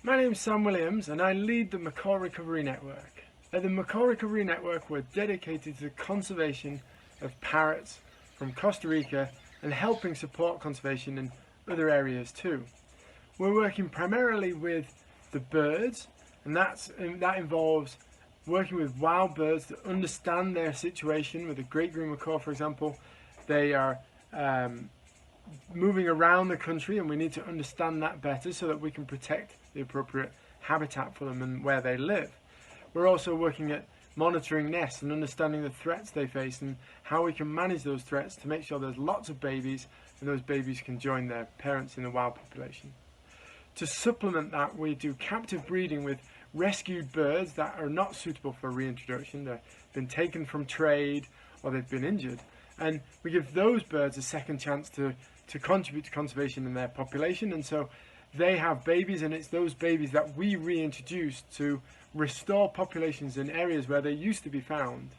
My name's Sam Williams and I lead the Macaw Recovery Network. At the Macaw Recovery Network we're dedicated to the conservation of parrots from Costa Rica and helping support conservation in other areas too. We're working primarily with the birds, and that involves working with wild birds to understand their situation. With the great green macaw, for example, they are moving around the country, and we need to understand that better so that we can protect the appropriate habitat for them and where they live. We're also working at monitoring nests and understanding the threats they face and how we can manage those threats to make sure there's lots of babies and those babies can join their parents in the wild population. To supplement that, we do captive breeding with rescued birds that are not suitable for reintroduction. They've been taken from trade or they've been injured, and we give those birds a second chance to contribute to conservation in their population, and so they have babies, and it's those babies that we reintroduce to restore populations in areas where they used to be found.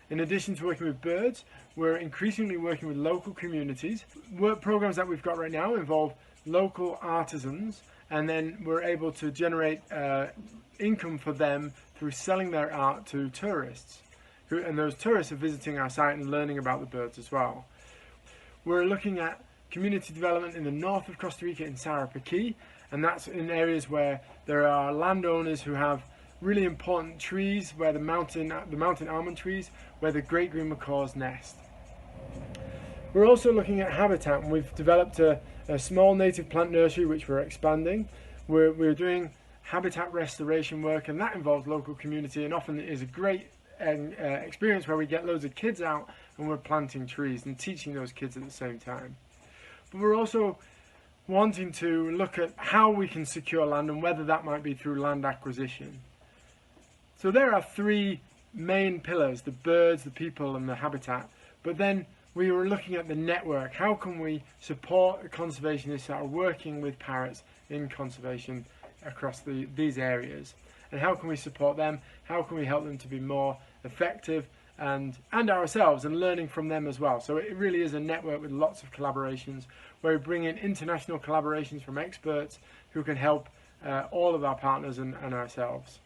In addition to working with birds, we're increasingly working with local communities. Work programs that we've got right now involve local artisans, and then we're able to generate income for them through selling their art to tourists. And those tourists are visiting our site and learning about the birds as well. We're looking at community development in the north of Costa Rica in Sarapiquí, and that's in areas where there are landowners who have really important trees, where the mountain almond trees, where the great green macaws nest. We're also looking at habitat, and we've developed a small native plant nursery which we're expanding. We're doing habitat restoration work, and that involves local community, and often is a great experience where we get loads of kids out and we're planting trees and teaching those kids at the same time. But we're also wanting to look at how we can secure land and whether that might be through land acquisition. So there are three main pillars: the birds, the people and the habitat. But then we were looking at the network. How can we support the conservationists that are working with parrots in conservation across these areas? And how can we support them? How can we help them to be more effective and ourselves, and learning from them as well? So it really is a network with lots of collaborations where we bring in international collaborations from experts who can help all of our partners and ourselves.